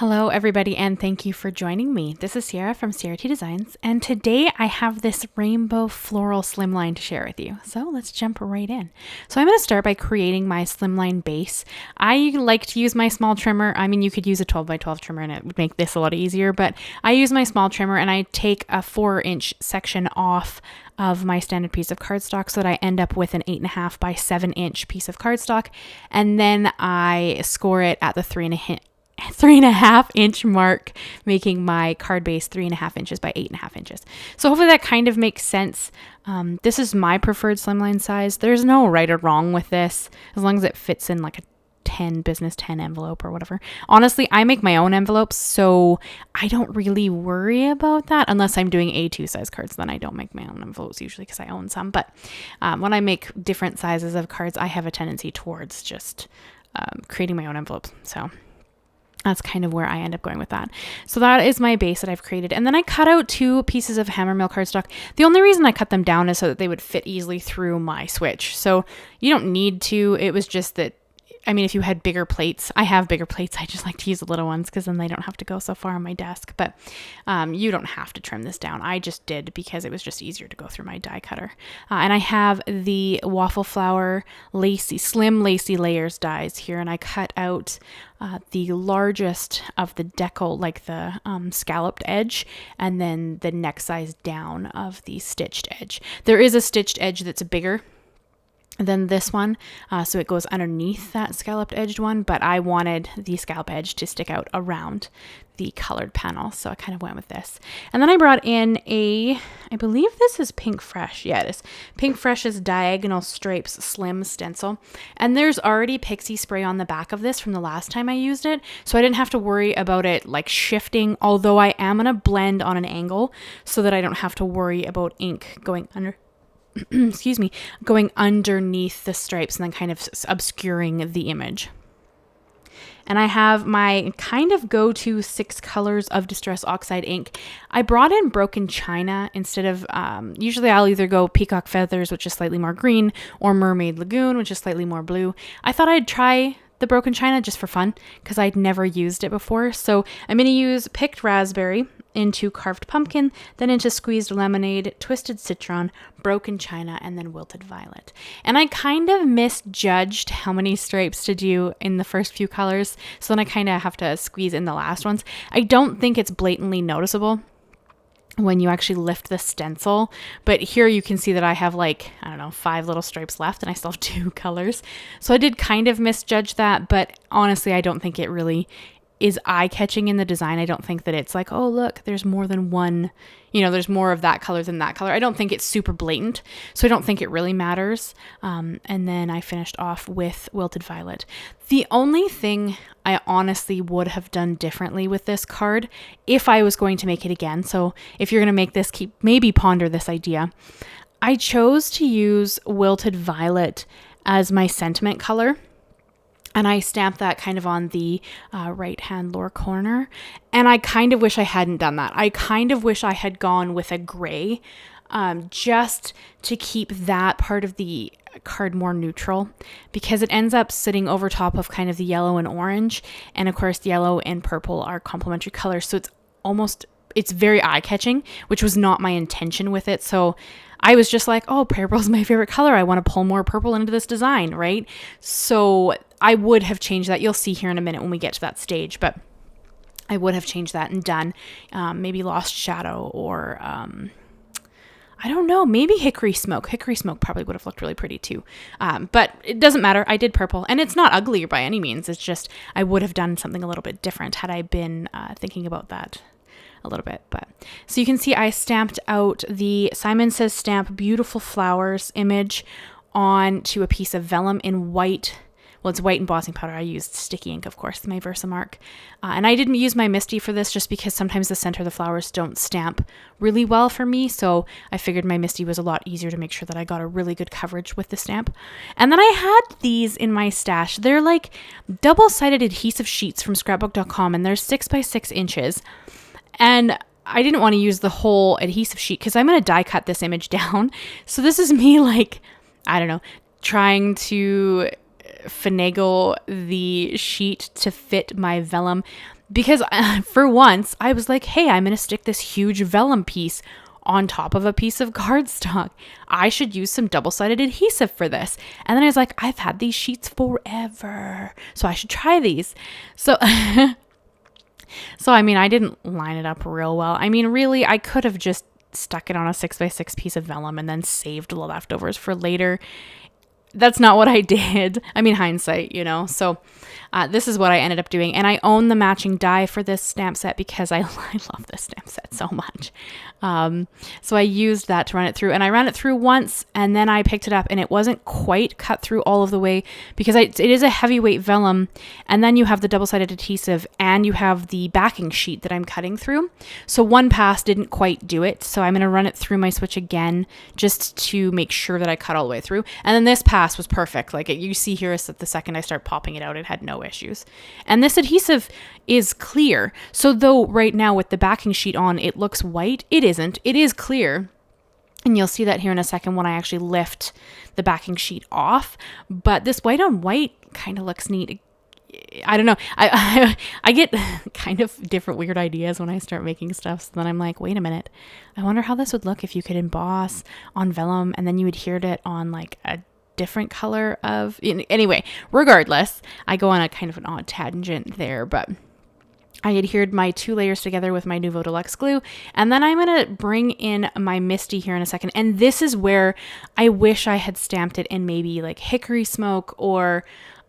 Hello everybody and thank you for joining me. This is Ciara from Ciara T Designs and today I have this rainbow floral slimline to share with you. So let's jump right in. So I'm going to start by creating my slimline base. I like to use my small trimmer. I mean, you could use a 12 by 12 trimmer and it would make this a lot easier, but I use my small trimmer and I take a 4-inch section off of my standard piece of cardstock so that I end up with an 8.5 by 7-inch piece of cardstock, and then I score it at the 3.5 inch mark, making my card base 3.5 inches by 8.5 inches. So hopefully that kind of makes sense. This is my preferred slimline size. There's no right or wrong with this, as long as it fits in like a business 10 envelope or whatever. Honestly, I make my own envelopes, so I don't really worry about that unless I'm doing A2 size cards. Then I don't make my own envelopes usually because I own some. But when I make different sizes of cards, I have a tendency towards just creating my own envelopes. So that's kind of where I end up going with that. So that is my base that I've created. And then I cut out 2 pieces of HammerMill cardstock. The only reason I cut them down is so that they would fit easily through my switch. So you don't need to. It was just that, I mean, if you had bigger plates, I have bigger plates. I just like to use the little ones because then they don't have to go so far on my desk. But you don't have to trim this down. I just did because it was just easier to go through my die cutter. And I have the Waffle Flower Lacy, Slim Lacy Layers dies here. And I cut out the largest of the decal, like the scalloped edge, and then the next size down of the stitched edge. There is a stitched edge that's bigger than this one, so it goes underneath that scalloped edged one, but I wanted the scallop edge to stick out around the colored panel, so I kind of went with this. And then I brought in I believe this is Pink Fresh. Yeah, it is Pink Fresh's Diagonal Stripes Slim Stencil, and there's already Pixie Spray on the back of this from the last time I used it, so I didn't have to worry about it like shifting, although I am going to blend on an angle so that I don't have to worry about ink going under excuse me, going underneath the stripes and then kind of obscuring the image. And I have my kind of go-to 6 colors of Distress Oxide ink. I brought in Broken China instead of, usually I'll either go Peacock Feathers, which is slightly more green, or Mermaid Lagoon, which is slightly more blue. I thought I'd try the Broken China just for fun because I'd never used it before. So I'm going to use Picked Raspberry into Carved Pumpkin, then into Squeezed Lemonade, Twisted Citron, Broken China, and then Wilted Violet. And I kind of misjudged how many stripes to do in the first few colors, so then I kind of have to squeeze in the last ones. I don't think it's blatantly noticeable when you actually lift the stencil, but here you can see that I have like, I don't know, 5 little stripes left and I still have 2 colors. So I did kind of misjudge that, but honestly, I don't think it really is eye-catching in the design. I don't think that it's like, oh, look, there's more than one, there's more of that color than that color. I don't think it's super blatant, so I don't think it really matters. And then I finished off with Wilted Violet. The only thing I honestly would have done differently with this card, if I was going to make it again, so if you're going to make this, maybe ponder this idea. I chose to use Wilted Violet as my sentiment color. And I stamped that kind of on the right-hand lower corner. And I kind of wish I hadn't done that. I kind of wish I had gone with a gray just to keep that part of the card more neutral, because it ends up sitting over top of kind of the yellow and orange. And of course, yellow and purple are complementary colors. So it's very eye-catching, which was not my intention with it. So I was just like, oh, purple is my favorite color. I want to pull more purple into this design, right? So I would have changed that. You'll see here in a minute when we get to that stage, but I would have changed that and done maybe Lost Shadow or I don't know, maybe Hickory Smoke. Hickory Smoke probably would have looked really pretty too. But it doesn't matter. I did purple, and it's not ugly by any means. It's just I would have done something a little bit different had I been thinking about that a little bit. But so you can see I stamped out the Simon Says Stamp Beautiful Flowers image onto a piece of vellum in white. Well, it's white embossing powder. I used sticky ink, of course, my Versamark. And I didn't use my Misti for this just because sometimes the center of the flowers don't stamp really well for me. So I figured my Misti was a lot easier to make sure that I got a really good coverage with the stamp. And then I had these in my stash. They're like double-sided adhesive sheets from scrapbook.com, and they're 6 by 6 inches. And I didn't want to use the whole adhesive sheet because I'm going to die cut this image down. So this is me like, I don't know, trying to finagle the sheet to fit my vellum. because for once I was like, hey, I'm going to stick this huge vellum piece on top of a piece of cardstock. I should use some double-sided adhesive for this. And then I was like, I've had these sheets forever, so I should try these. So I mean, I didn't line it up real well. I mean, really, I could have just stuck it on a 6x6 piece of vellum and then saved the leftovers for later. That's not what I did. I mean, hindsight, you know. So this is what I ended up doing. And I own the matching die for this stamp set because I love this stamp set so much. So I used that to run it through. And I ran it through once, and then I picked it up, and it wasn't quite cut through all of the way because it is a heavyweight vellum. And then you have the double-sided adhesive, and you have the backing sheet that I'm cutting through. So one pass didn't quite do it. So I'm going to run it through my switch again just to make sure that I cut all the way through. And then this pass was perfect. Like you see here is that the second I start popping it out, it had no issues. And this adhesive is clear. So though right now with the backing sheet on, it looks white, it isn't. It is clear. And you'll see that here in a second when I actually lift the backing sheet off. But this white on white kind of looks neat. I don't know. I get kind of different weird ideas when I start making stuff. So then I'm like, wait a minute. I wonder how this would look if you could emboss on vellum and then you adhered it on like a different color of, anyway, regardless, I go on a kind of an odd tangent there, but I adhered my 2 layers together with my Nouveau Deluxe glue, and then I'm going to bring in my Misti here in a second. And this is where I wish I had stamped it in maybe like hickory smoke or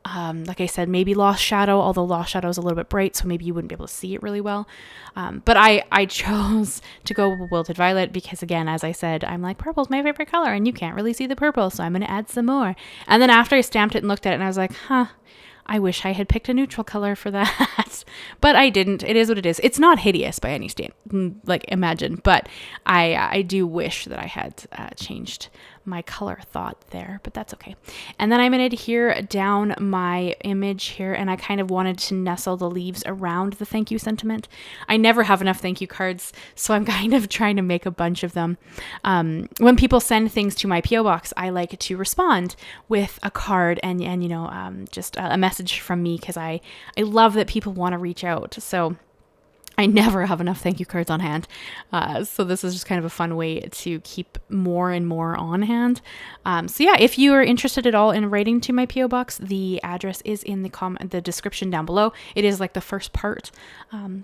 like I said, maybe Lost Shadow, although Lost Shadow is a little bit bright, so maybe you wouldn't be able to see it really well. But I chose to go with Wilted Violet because, again, as I said, I'm like, purple's my favorite color, and you can't really see the purple, so I'm going to add some more. And then after I stamped it and looked at it, and I was like, I wish I had picked a neutral color for that, but I didn't. It is what it is. It's not hideous by any imagine, but I do wish that I had changed my color thought there, but that's okay. And then I'm going to adhere down my image here, and I kind of wanted to nestle the leaves around the thank you sentiment. I never have enough thank you cards, so I'm kind of trying to make a bunch of them. When people send things to my PO box, I like to respond with a card and just a message from me because I love that people want to reach out. So I never have enough thank you cards on hand. So this is just kind of a fun way to keep more and more on hand. So yeah, if you are interested at all in writing to my PO box, the address is in the description down below. It is like the first part.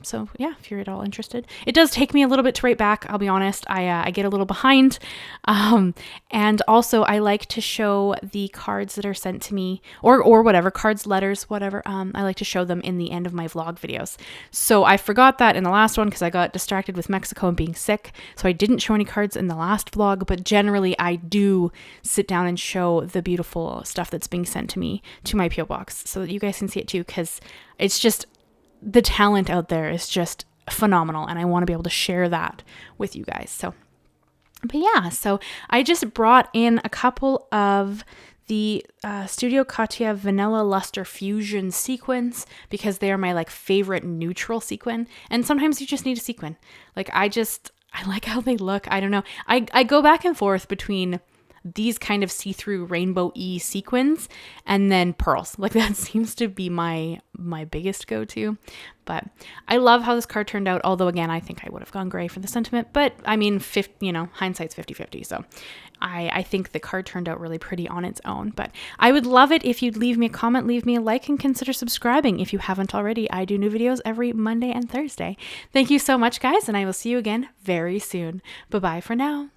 So yeah, if you're at all interested, it does take me a little bit to write back. I'll be honest. I get a little behind. And also I like to show the cards that are sent to me or whatever cards, letters, whatever. I like to show them in the end of my vlog videos. So I forgot that in the last one because I got distracted with Mexico and being sick, so I didn't show any cards in the last vlog, but generally I do sit down and show the beautiful stuff that's being sent to me to my PO box so that you guys can see it too, because it's just the talent out there is just phenomenal and I want to be able to share that with you guys. So but yeah, so I just brought in a couple of the Studio Katia Vanilla Luster Fusion sequins because they are my like favorite neutral sequin. And sometimes you just need a sequin. Like I like how they look. I don't know. I go back and forth between these kind of see-through rainbow-y sequins and then pearls. Like that seems to be my biggest go-to. But I love how this card turned out. Although again, I think I would have gone gray for the sentiment, but I mean, hindsight's 50-50. So I think the card turned out really pretty on its own, but I would love it if you'd leave me a comment, leave me a like, and consider subscribing if you haven't already. I do new videos every Monday and Thursday. Thank you so much, guys, and I will see you again very soon. Bye-bye for now.